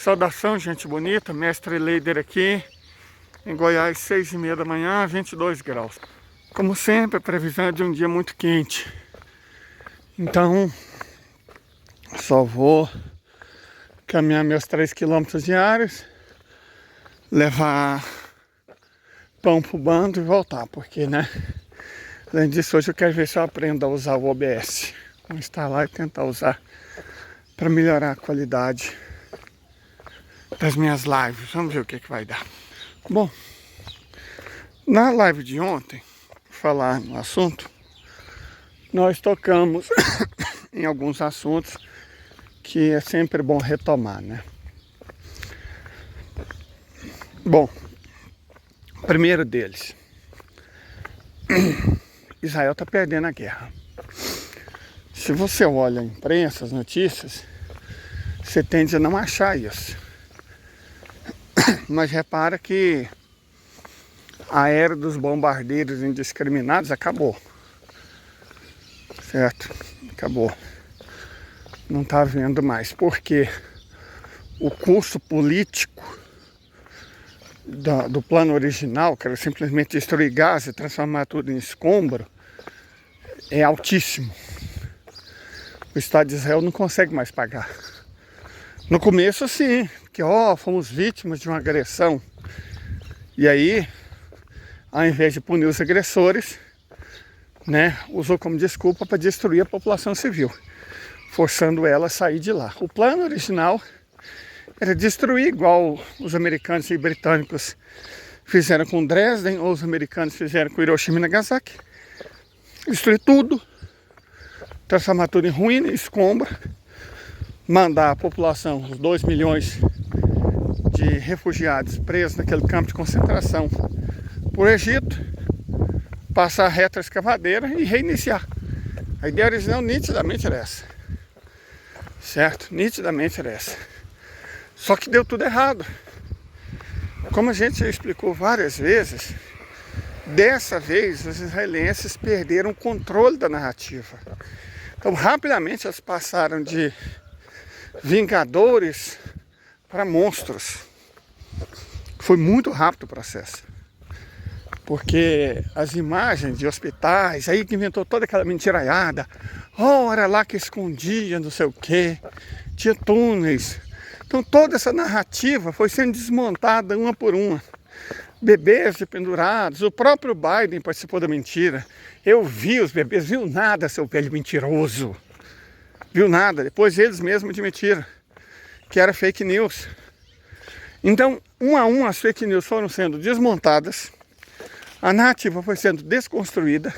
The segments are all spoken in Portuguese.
Saudação, gente bonita, mestre Leider aqui, em Goiás, 6h30 da manhã, 22 graus. Como sempre, a previsão é de um dia muito quente. Então, só vou caminhar meus 3 quilômetros diários, levar pão pro bando e voltar, porque, né? Além disso, hoje eu quero ver se eu aprendo a usar o OBS. Vou instalar e tentar usar para melhorar a qualidade das minhas lives. Vamos ver o que vai dar. Bom, na live de ontem, falar no assunto, nós tocamos em alguns assuntos que é sempre bom retomar, né? Bom, primeiro deles, Israel está perdendo a guerra. Se você olha a imprensa, as notícias, você tende a não achar isso. Mas repara que a era dos bombardeiros indiscriminados acabou. Certo? Acabou. Não está havendo mais. Porque o curso político do plano original, que era simplesmente destruir Gaza e transformar tudo em escombro, é altíssimo. O Estado de Israel não consegue mais pagar. No começo, sim, porque fomos vítimas de uma agressão. E aí, ao invés de punir os agressores, né, usou como desculpa para destruir a população civil, forçando ela a sair de lá. O plano original era destruir, igual os americanos e britânicos fizeram com Dresden, ou os americanos fizeram com Hiroshima e Nagasaki. Destruir tudo, transformar tudo em ruína, escombro, mandar a população, os 2 milhões de refugiados presos naquele campo de concentração por Egito, passar a retroescavadeira e reiniciar. A ideia original nitidamente era essa. Certo? Nitidamente era essa. Só que deu tudo errado. Como a gente já explicou várias vezes, dessa vez os israelenses perderam o controle da narrativa. Então rapidamente eles passaram de vingadores para monstros. Foi muito rápido o processo. Porque as imagens de hospitais, aí que inventou toda aquela mentiraiada, era lá que escondia não sei o quê, tinha túneis. Então toda essa narrativa foi sendo desmontada uma por uma. Bebês pendurados, o próprio Biden participou da mentira. Eu vi os bebês, viu nada, seu velho mentiroso. Viu nada, depois eles mesmos admitiram que era fake news. Então, um a um, as fake news foram sendo desmontadas, a narrativa foi sendo desconstruída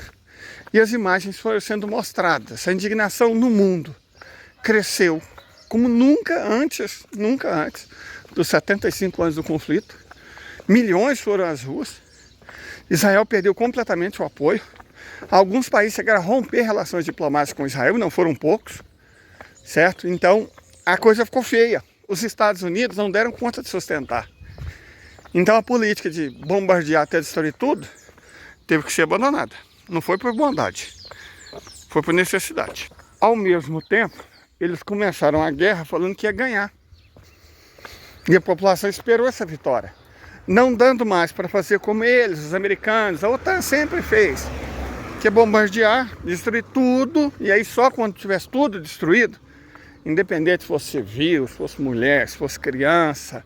e as imagens foram sendo mostradas. A indignação no mundo cresceu como nunca antes dos 75 anos do conflito. Milhões foram às ruas. Israel perdeu completamente o apoio. Alguns países chegaram a romper relações diplomáticas com Israel, não foram poucos, certo? Então, a coisa ficou feia. Os Estados Unidos não deram conta de sustentar. Então, a política de bombardear até destruir tudo teve que ser abandonada. Não foi por bondade, foi por necessidade. Ao mesmo tempo, eles começaram a guerra falando que ia ganhar. E a população esperou essa vitória. Não dando mais para fazer como eles, os americanos, a OTAN sempre fez, que é bombardear, destruir tudo, e aí só quando tivesse tudo destruído, independente se fosse civil, se fosse mulher, se fosse criança,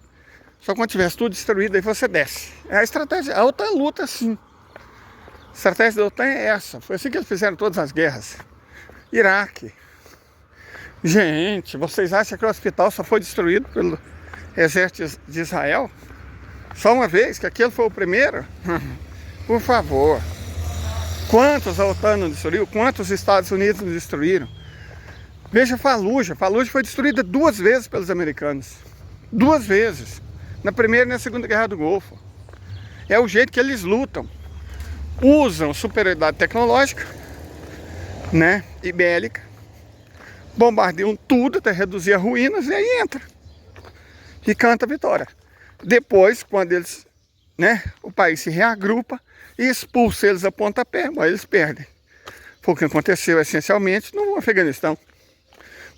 só quando tivesse tudo destruído, aí você desce. É a estratégia, a OTAN luta assim. A estratégia da OTAN é essa, foi assim que eles fizeram todas as guerras. Iraque. Gente, vocês acham que o hospital só foi destruído pelo exército de Israel? Só uma vez, que aquele foi o primeiro? Por favor. Quantos a OTAN não destruiu? Quantos os Estados Unidos não destruíram? Veja Fallujah. Fallujah foi destruída 2 vezes pelos americanos. 2 vezes. Na Primeira e na Segunda Guerra do Golfo. É o jeito que eles lutam. Usam superioridade tecnológica, né, e bélica. Bombardeiam tudo até reduzir as ruínas e aí entra. E canta a vitória. Depois, quando eles, né, o país se reagrupa e expulsa eles a pontapé, mas eles perdem. Foi o que aconteceu essencialmente no Afeganistão.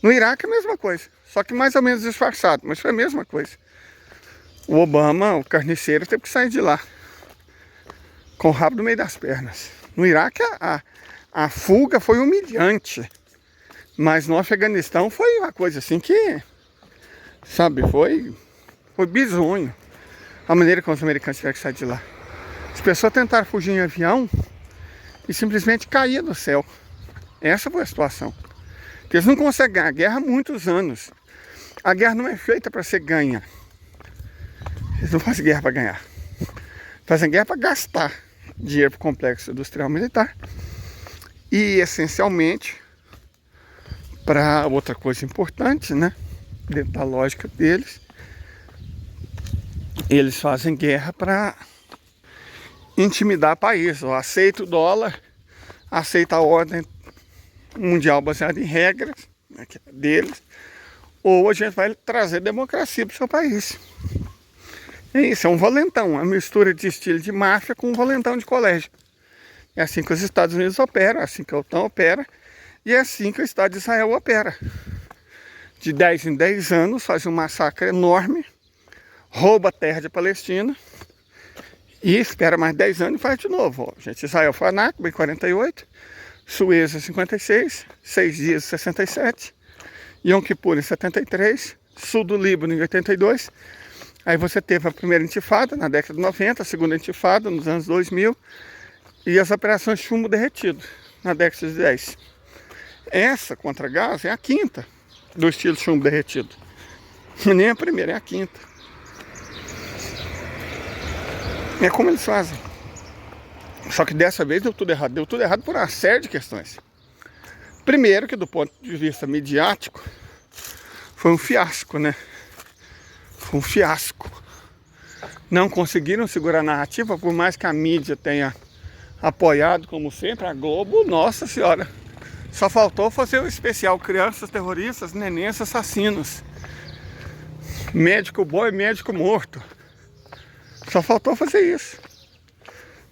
No Iraque é a mesma coisa. só que mais ou menos disfarçado, mas foi a mesma coisa. O Obama, o carniceiro, teve que sair de lá com o rabo no meio das pernas. No Iraque a fuga foi humilhante, mas no Afeganistão foi uma coisa assim que, sabe, foi bizonho a maneira como os americanos tiveram que sair de lá. As pessoas tentaram fugir em avião e simplesmente caía do céu. Essa foi a situação. Porque eles não conseguem ganhar a guerra há muitos anos. A guerra não é feita para ser ganha. Eles não fazem guerra para ganhar. Fazem guerra para gastar dinheiro para o complexo industrial militar. E, essencialmente, para outra coisa importante, né? Dentro da lógica deles, eles fazem guerra para intimidar o país. Ou aceita o dólar, aceita a ordem mundial baseada em regras, né, que é deles, ou a gente vai trazer democracia para o seu país. É isso, é um valentão, uma mistura de estilo de máfia com um valentão de colégio. É assim que os Estados Unidos operam, é assim que a OTAN opera, e é assim que o Estado de Israel opera. De 10 em 10 anos faz um massacre enorme, rouba a terra de Palestina, e espera mais 10 anos e faz de novo. Gente, Israel foi a Nakba em 48, Suez em 56, 6 dias em 67, Yom Kippur em 73, sul do Líbano em 82. Aí você teve a primeira intifada na década de 90, a segunda intifada nos anos 2000 e as operações chumbo derretido na década de 10. Essa contra Gaza é a quinta do estilo chumbo derretido. Nem a primeira, é a quinta. É como eles fazem. Só que dessa vez deu tudo errado. Deu tudo errado por uma série de questões. Primeiro que do ponto de vista midiático, foi um fiasco, né? Foi um fiasco. Não conseguiram segurar a narrativa, por mais que a mídia tenha apoiado, como sempre, a Globo, nossa senhora. Só faltou fazer o especial Crianças Terroristas, Nenéns Assassinos. Médico bom e médico morto. Só faltou fazer isso.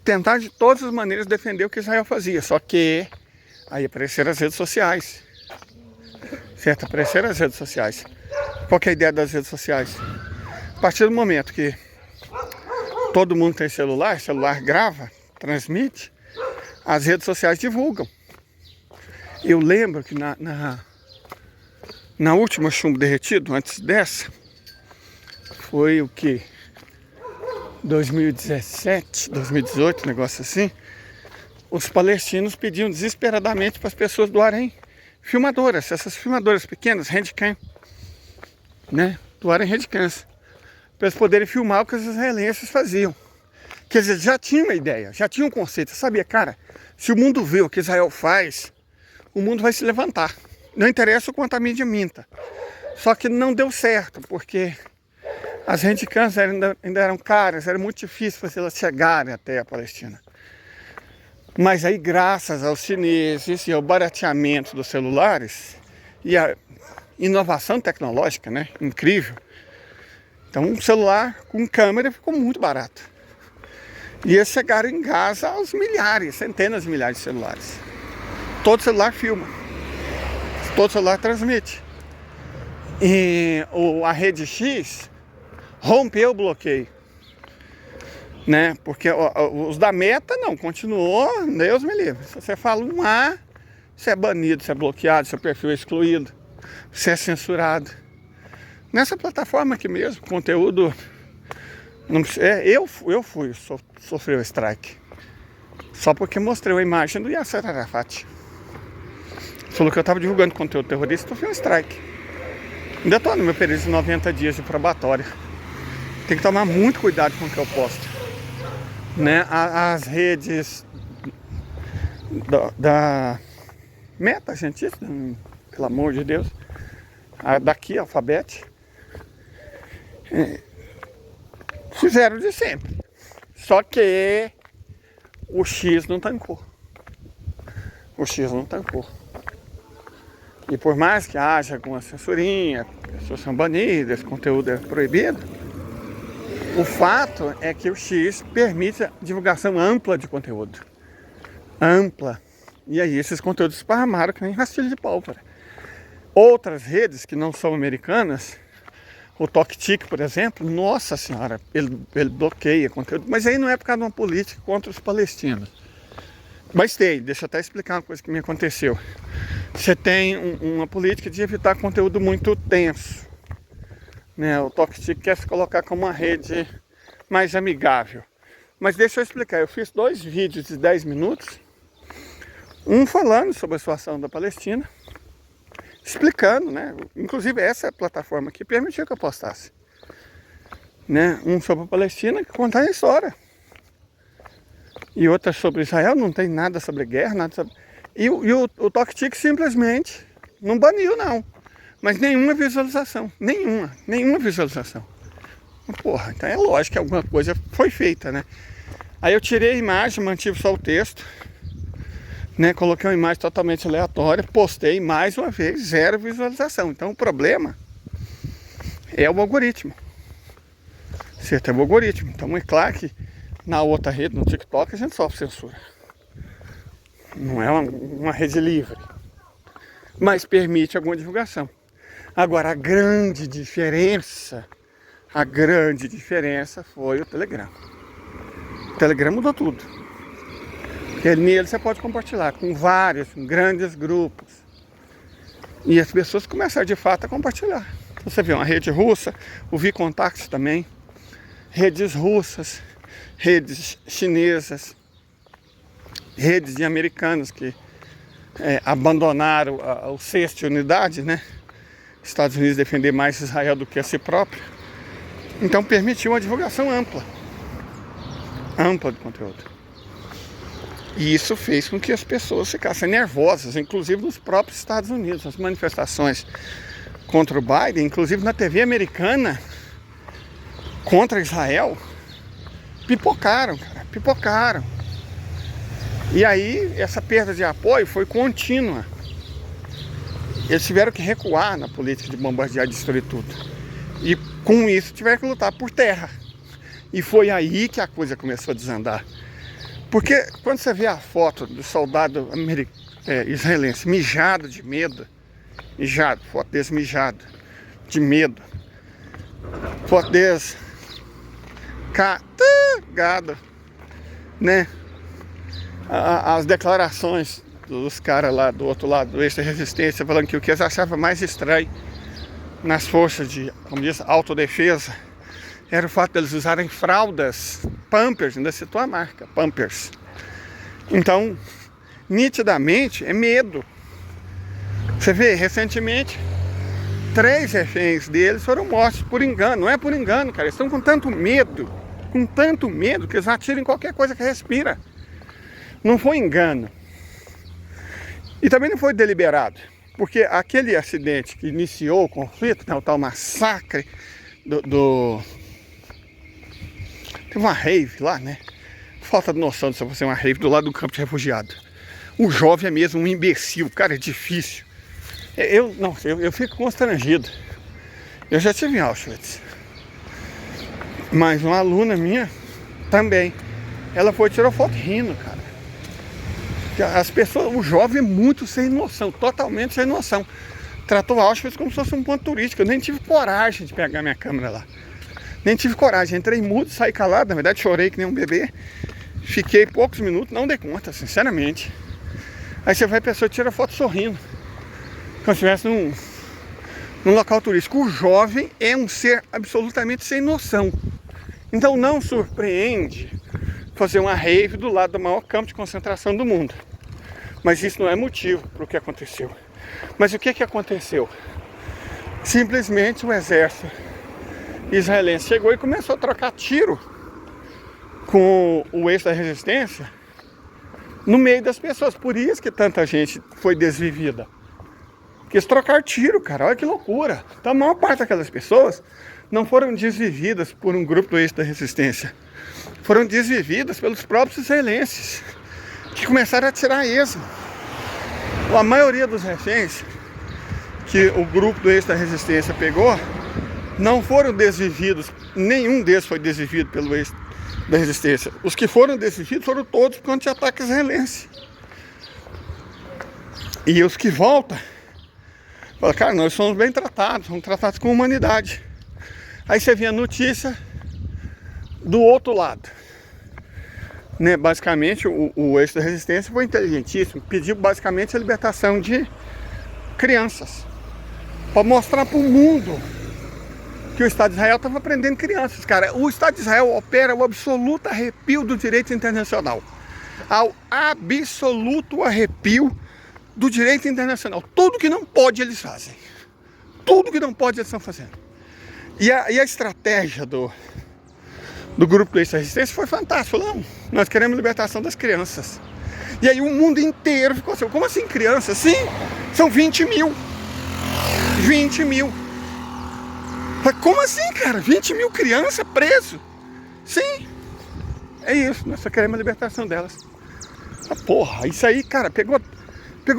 Tentar de todas as maneiras defender o que Israel fazia. Só que aí apareceram as redes sociais. Certo? Apareceram as redes sociais. Qual que é a ideia das redes sociais? A partir do momento que todo mundo tem celular, celular grava, transmite, as redes sociais divulgam. Eu lembro que na última chumbo derretido, antes dessa, foi o que? 2017, 2018, negócio assim, os palestinos pediam desesperadamente para as pessoas doarem filmadoras, essas filmadoras pequenas, handcam, né? Doarem handcams, para eles poderem filmar o que os israelenses faziam. Quer dizer, já tinha uma ideia, já tinha um conceito, sabia, cara, se o mundo vê o que Israel faz, o mundo vai se levantar. Não interessa o quanto a mídia minta. Só que não deu certo, porque as handcams ainda eram caras, era muito difícil fazer elas chegarem até a Palestina. Mas aí, graças aos chineses e ao barateamento dos celulares e a inovação tecnológica, né, incrível. Então, um celular com câmera ficou muito barato. E eles chegaram em Gaza aos milhares, centenas de milhares de celulares. Todo celular filma, todo celular transmite. E a Rede X rompeu o bloqueio, né? Porque os da Meta não, continuou, Deus me livre. Se você fala um A, você é banido, você é bloqueado, seu perfil é excluído, você é censurado. Nessa plataforma aqui mesmo, conteúdo, não, eu sofri o strike. Só porque mostrei a imagem do Yasser Arafat. Falou que eu estava divulgando conteúdo terrorista, sofri um strike. Ainda estou no meu período de 90 dias de probatória. Tem que tomar muito cuidado com o que eu posto, né? As redes da Meta, gente, pelo amor de Deus, daqui, Alphabet, fizeram de sempre. Só que o X não tancou. O X não tancou. E por mais que haja alguma censurinha, pessoas são banidas, conteúdo é proibido, o fato é que o X permite a divulgação ampla de conteúdo. Ampla. E aí esses conteúdos esparramaram que nem rastilho de pólvora. Outras redes que não são americanas, o TokTik, por exemplo, nossa senhora, ele bloqueia conteúdo, mas aí não é por causa de uma política contra os palestinos. Mas deixa eu até explicar uma coisa que me aconteceu. Você tem uma política de evitar conteúdo muito tenso, né? O TokTik quer se colocar como uma rede mais amigável. Mas deixa eu explicar, eu fiz 2 vídeos de 10 minutos, um falando sobre a situação da Palestina, explicando, né? Inclusive essa plataforma aqui permitiu que eu postasse, né? Um sobre a Palestina, que conta a história. E outra sobre Israel, não tem nada sobre guerra, nada sobre... E o TokTik simplesmente não baniu, não. Mas nenhuma visualização, nenhuma visualização. Porra, então é lógico que alguma coisa foi feita, né? Aí eu tirei a imagem, mantive só o texto, né? Coloquei uma imagem totalmente aleatória, postei mais uma vez, 0 visualização. Então o problema é o algoritmo. Certo, é o algoritmo. Então é claro que na outra rede, no TikTok, a gente sofre censura. Não é uma rede livre, mas permite alguma divulgação. Agora a grande diferença foi o Telegram. O Telegram mudou tudo. Porque nele você pode compartilhar com vários, grandes grupos. E as pessoas começaram de fato a compartilhar. Então, você vê uma rede russa, o VKontakte também, redes russas, redes chinesas, redes de americanos que abandonaram o sexto unidade, né? Estados Unidos defender mais Israel do que a si próprio. Então permitiu uma divulgação ampla de conteúdo. E isso fez com que as pessoas ficassem nervosas, inclusive nos próprios Estados Unidos. As manifestações contra o Biden, inclusive na TV americana, contra Israel, pipocaram. E aí essa perda de apoio foi contínua. Eles tiveram que recuar na política de bombardear e destruir tudo. E com isso tiveram que lutar por terra. E foi aí que a coisa começou a desandar. Porque quando você vê a foto do soldado israelense mijado de medo, foto desse mijado de medo, foto desse cagado, né? As declarações dos caras lá do outro lado do eixo da resistência, falando que o que eles achavam mais estranho nas forças de, como diz, autodefesa, era o fato deles usarem fraldas, Pampers, ainda citou a marca, Pampers. Então, nitidamente, é medo. Você vê, recentemente, 3 reféns deles foram mortos por engano. Não é por engano, cara, eles estão com tanto medo que eles atiram em qualquer coisa que respira. Não foi engano. E também não foi deliberado. Porque aquele acidente que iniciou o conflito, né, o tal massacre Teve uma rave lá, né? Falta de noção de se fosse uma rave do lado do campo de refugiado. O jovem é mesmo um imbecil, cara, é difícil. Eu fico constrangido. Eu já estive em Auschwitz. Mas uma aluna minha também. Ela foi tirar foto rindo, cara. As pessoas, o jovem é muito sem noção, totalmente sem noção. Tratou Auschwitz como se fosse um ponto turístico. Eu nem tive coragem de pegar minha câmera lá. Nem tive coragem. Entrei mudo, saí calado. Na verdade, chorei que nem um bebê. Fiquei poucos minutos, não dei conta, sinceramente. Aí você vai, a pessoa tira foto sorrindo. Como se estivesse num local turístico. O jovem é um ser absolutamente sem noção. Então não surpreende fazer uma rave do lado do maior campo de concentração do mundo. Mas isso não é motivo para o que aconteceu. Mas o que aconteceu? Simplesmente o exército israelense chegou e começou a trocar tiro com o eixo da resistência no meio das pessoas. Por isso que tanta gente foi desvivida. Porque eles trocaram tiro, cara. Olha que loucura. Então a maior parte daquelas pessoas não foram desvividas por um grupo do eixo da resistência. Foram desvividas pelos próprios israelenses, que começaram a atirar a esmo. A maioria dos reféns que o grupo do eixo da resistência pegou não foram desvividos, nenhum deles foi desvivido pelo eixo da resistência. Os que foram desvividos foram todos por conta de ataque israelense. E os que voltam Fala, cara, nós somos bem tratados, somos tratados com humanidade. Aí você vê a notícia do outro lado. Né? Basicamente, o eixo da resistência foi inteligentíssimo. Pediu basicamente a libertação de crianças. Para mostrar para o mundo que o Estado de Israel estava prendendo crianças, cara. O Estado de Israel opera o absoluto arrepio do direito internacional. Ao absoluto arrepio do direito internacional. Tudo que não pode, eles fazem. Tudo que não pode, eles estão fazendo. E a estratégia do grupo do Eixo da Resistência foi fantástica. Falou, não, nós queremos a libertação das crianças. E aí o mundo inteiro ficou assim, como assim crianças? Sim, são 20 mil. 20 mil. Como assim, cara? 20 mil crianças presas? Sim, é isso, nós só queremos a libertação delas. Porra, isso aí, cara, pegou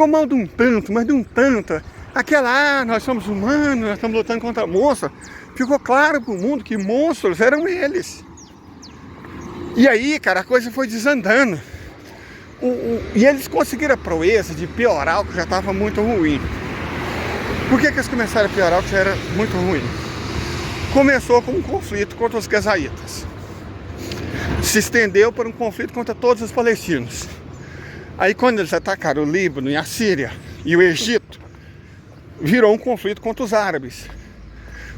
mal de um tanto, mas de um tanto. Aquela, nós somos humanos, nós estamos lutando contra monstros. Ficou claro pro mundo que monstros eram eles. E aí, cara, a coisa foi desandando. E eles conseguiram a proeza de piorar o que já estava muito ruim. Por que eles começaram a piorar o que já era muito ruim? Começou com um conflito contra os gazaítas. Se estendeu para um conflito contra todos os palestinos. Aí quando eles atacaram o Líbano e a Síria e o Egito, virou um conflito contra os árabes.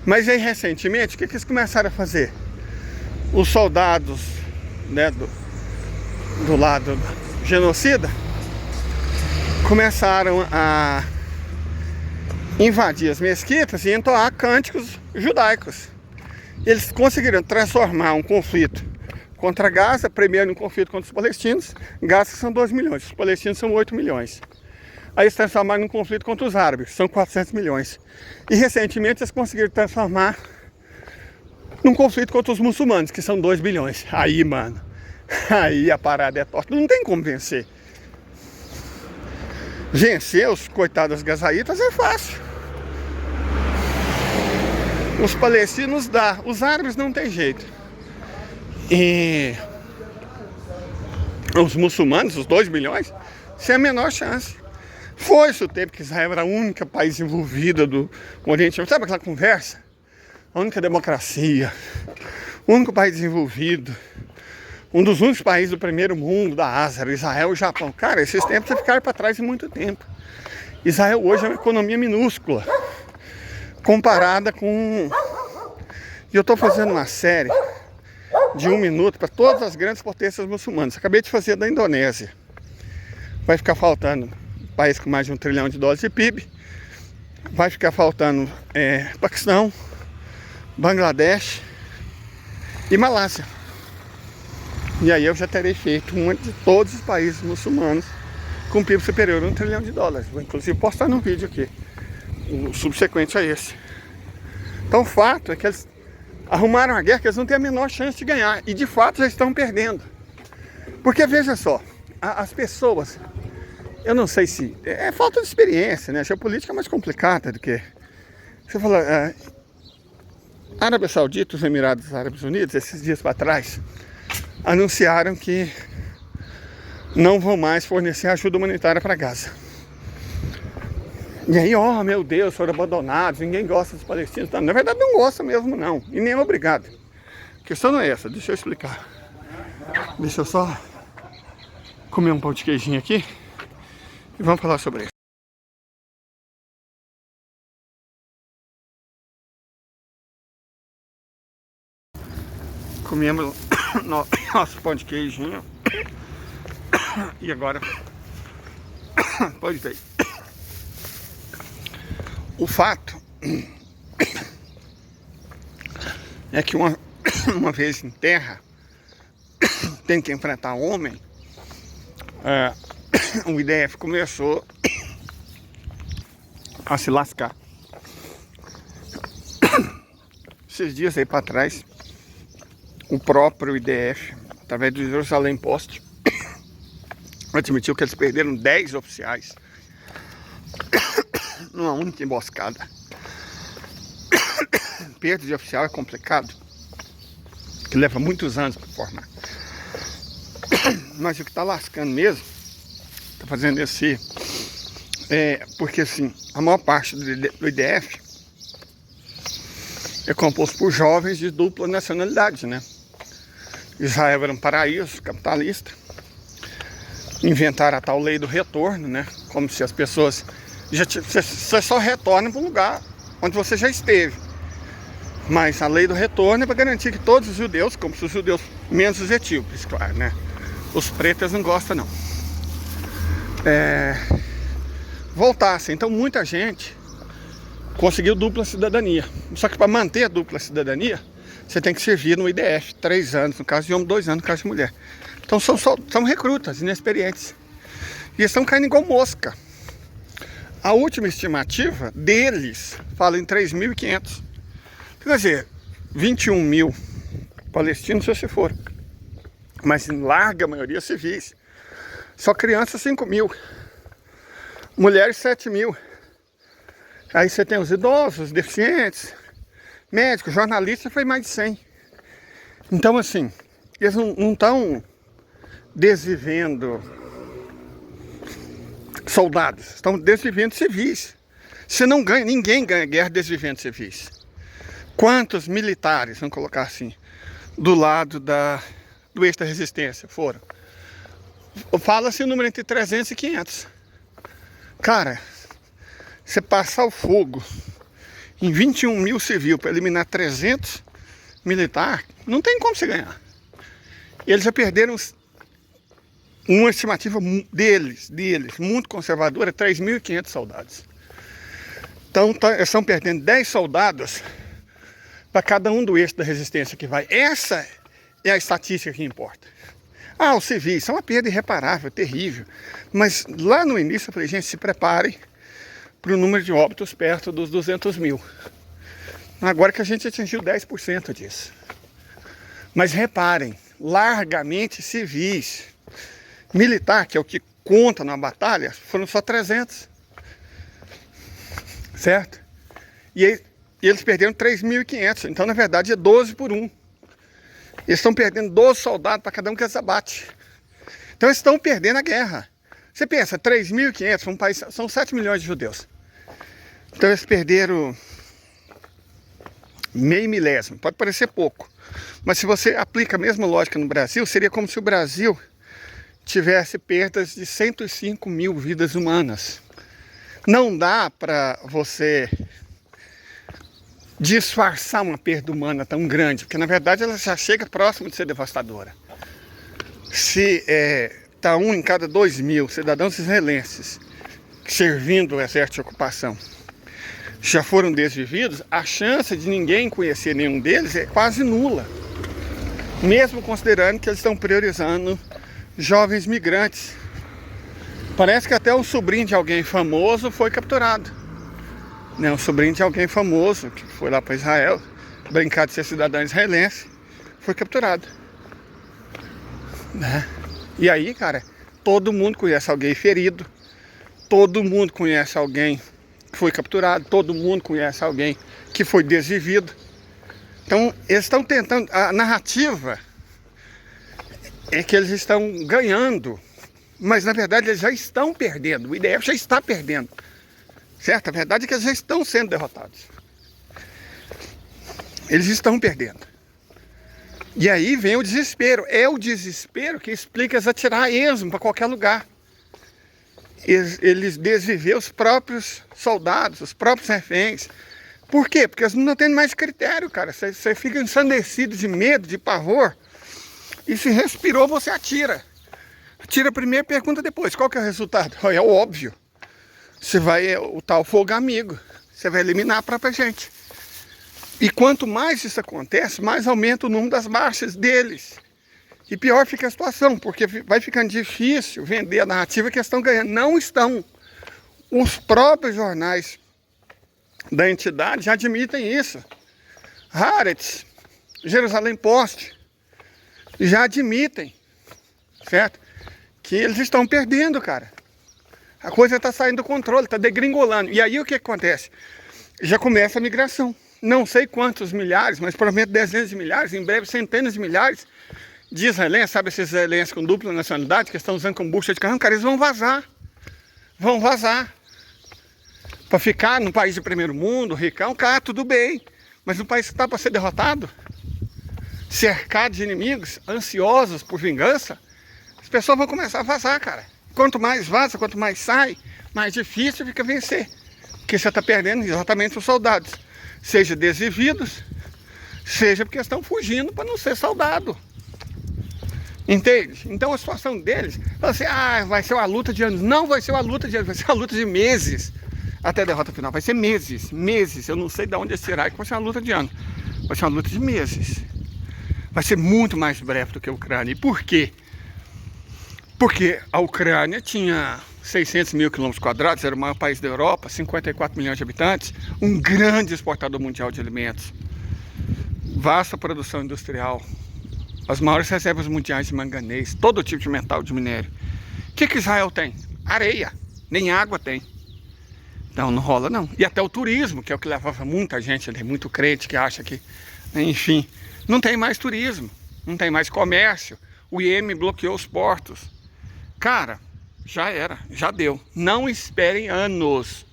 Mas aí recentemente, o que eles começaram a fazer? Os soldados, né, do lado genocida começaram a invadir as mesquitas e entoar cânticos judaicos. Eles conseguiram transformar um conflito contra Gaza, primeiro um conflito contra os palestinos. Gaza são 2 milhões, os palestinos são 8 milhões. Aí eles transformaram num conflito contra os árabes, são 400 milhões. E recentemente eles conseguiram transformar num conflito contra os muçulmanos, que são 2 bilhões. Aí, mano, aí a parada é torta, não tem como vencer. Vencer os coitados gazaítas é fácil. Os palestinos dá, os árabes não tem jeito. E os muçulmanos, os 2 bilhões, sem a menor chance. Foi-se o tempo que Israel era o único país envolvido do Oriente Médio. Sabe aquela conversa? A única democracia, o único país desenvolvido, um dos únicos países do primeiro mundo, da Ásia, Israel e Japão. Cara, esses tempos já ficaram para trás em muito tempo. Israel hoje é uma economia minúscula, comparada com... E eu estou fazendo uma série de 1 minuto para todas as grandes potências muçulmanas. Acabei de fazer da Indonésia. Vai ficar faltando um país com mais de $1 trilhão de PIB. Vai ficar faltando Paquistão, Bangladesh e Malásia. E aí eu já terei feito uma de todos os países muçulmanos com PIB superior a $1 trilhão. Vou inclusive postar no vídeo aqui, o subsequente a esse. Então o fato é que eles arrumaram a guerra que eles não têm a menor chance de ganhar. E de fato já estão perdendo. Porque veja só, as pessoas, eu não sei se... É falta de experiência, né? A geopolítica é mais complicada do que... Você fala... Arábia Saudita, os Emirados Árabes Unidos, esses dias para trás, anunciaram que não vão mais fornecer ajuda humanitária para Gaza. E aí, meu Deus, foram abandonados, ninguém gosta dos palestinos. Na verdade, não gosta mesmo, não. E nem é obrigado. A questão não é essa, deixa eu explicar. Deixa eu só comer um pão de queijinho aqui e vamos falar sobre isso. Comemos nosso pão de queijinho. E agora, pode ver. O fato é que uma vez em terra, tem que enfrentar homem, o IDF começou a se lascar. Esses dias aí para trás, o próprio IDF, através do Jerusalém Post, admitiu que eles perderam 10 oficiais numa única emboscada. Perda de oficial é complicado, que leva muitos anos para formar. Mas o que está lascando mesmo, está fazendo esse Porque assim, a maior parte do IDF é composto por jovens de dupla nacionalidade, né? Israel era um paraíso capitalista. Inventaram a tal lei do retorno, né? Como se as pessoas você só retorna para um lugar onde você já esteve. Mas a lei do retorno é para garantir que todos os judeus, como se os judeus, menos os etíopes, claro, né? Os pretos não gostam, não. Voltassem. Então muita gente conseguiu dupla cidadania. Só que para manter a dupla cidadania, você tem que servir no IDF 3 anos, no caso de homem, 2 anos no caso de mulher. Então são recrutas inexperientes. E eles estão caindo igual mosca. A última estimativa deles fala em 3.500. Quer dizer, 21 mil palestinos se for. Mas em larga maioria civis. Só crianças 5 mil. Mulheres 7 mil. Aí você tem os idosos, os deficientes, médicos, jornalistas, foi mais de 100. Então assim, eles não estão desvivendo soldados, estão desvivendo civis. Você não ganha, ninguém ganha guerra desvivendo civis. Quantos militares, vamos colocar assim, do lado do eixo da resistência foram? Fala-se o número entre 300 e 500. Cara, você passar o fogo em 21 mil civil para eliminar 300 militar, não tem como você ganhar. Eles já perderam uma estimativa deles, muito conservadora, 3.500 soldados. Então eles estão perdendo 10 soldados para cada um do eixo da resistência que vai. Essa é a estatística que importa. Os civis são uma perda irreparável, terrível. Mas lá no início eu falei, gente, se preparem para o número de óbitos perto dos 200 mil. Agora que a gente atingiu 10% disso. Mas reparem, largamente civis. Militar, que é o que conta na batalha, foram só 300. Certo? E eles perderam 3.500. Então, na verdade, é 12 por 1. Eles estão perdendo 12 soldados para cada um que eles abatem. Então, eles estão perdendo a guerra. Você pensa, 3.500, um país, são 7 milhões de judeus. Então, eles perderam meio milésimo. Pode parecer pouco. Mas se você aplica a mesma lógica no Brasil, seria como se o Brasil tivesse perdas de 105 mil vidas humanas. Não dá para você disfarçar uma perda humana tão grande, porque na verdade ela já chega próximo de ser devastadora. Se está 1 em cada 2.000 cidadãos israelenses servindo o exército de ocupação já foram desvividos, a chance de ninguém conhecer nenhum deles é quase nula. Mesmo considerando que eles estão priorizando jovens migrantes. Parece que até um sobrinho de alguém famoso foi capturado. Um sobrinho de alguém famoso que foi lá para Israel, brincar de ser cidadão israelense, foi capturado. E aí, cara, todo mundo conhece alguém ferido, todo mundo conhece alguém que foi capturado, todo mundo conhece alguém que foi desvivido. Então, eles estão tentando, a narrativa é que eles estão ganhando, mas na verdade eles já estão perdendo, o IDF já está perdendo. Certo? A verdade é que eles já estão sendo derrotados. Eles estão perdendo. E aí vem o desespero. É o desespero que explica eles atirar a esmo para qualquer lugar. Eles desviver os próprios soldados, os próprios reféns. Por quê? Porque eles não têm mais critério, cara. Você fica ensandecido de medo, de pavor. E se respirou, você atira. Atira primeiro e pergunta depois. Qual que é o resultado? É o óbvio. Você vai, o tal fogo amigo, você vai eliminar a própria gente. E quanto mais isso acontece, mais aumenta o número das marchas deles. E pior fica a situação, porque vai ficando difícil vender a narrativa que eles estão ganhando. Não estão. Os próprios jornais da entidade já admitem isso. Haaretz, Jerusalém Post, já admitem, certo? Que eles estão perdendo, cara. A coisa está saindo do controle, está degringolando. E aí o que acontece? Já começa a migração. Não sei quantos milhares, mas provavelmente dezenas de milhares, em breve centenas de milhares de israelenses, sabe esses israelenses com dupla nacionalidade que estão usando como bucha de carro, cara, eles vão vazar. Vão vazar. para ficar num país de primeiro mundo, ricão, cara, tudo bem. Mas no país que está para ser derrotado, cercado de inimigos, ansiosos por vingança, as pessoas vão começar a vazar, cara. Quanto mais vaza, quanto mais sai, mais difícil fica vencer. Porque você está perdendo exatamente os soldados. Seja desvividos, seja porque estão fugindo para não ser soldado. Entende? Então a situação deles, assim, vai ser uma luta de anos. Não vai ser uma luta de anos, vai ser uma luta de meses. Até a derrota final, vai ser meses, meses. Eu não sei de onde será que vai ser uma luta de anos. Vai ser uma luta de meses. Vai ser muito mais breve do que a Ucrânia. E por quê? Porque a Ucrânia tinha 600 mil quilômetros quadrados, era o maior país da Europa, 54 milhões de habitantes, um grande exportador mundial de alimentos, vasta produção industrial, as maiores reservas mundiais de manganês, todo tipo de metal, de minério. O que Israel tem? Areia, nem água tem. Então não rola não. E até o turismo, que é o que levava muita gente ali, muito crente que acha que, enfim, não tem mais turismo, não tem mais comércio. O Iêmen bloqueou os portos. Cara, já era, já deu. Não esperem anos.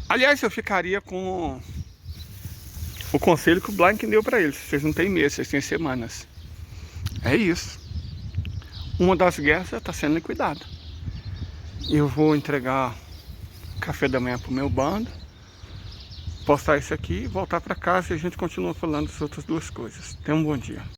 Aliás, eu ficaria com o conselho que o Blinken deu para eles. Vocês não têm meses, vocês têm semanas. É isso. Uma das guerras já está sendo liquidada. Eu vou entregar café da manhã pro meu bando, postar isso aqui, voltar para casa e a gente continua falando das outras duas coisas. Tenha um bom dia.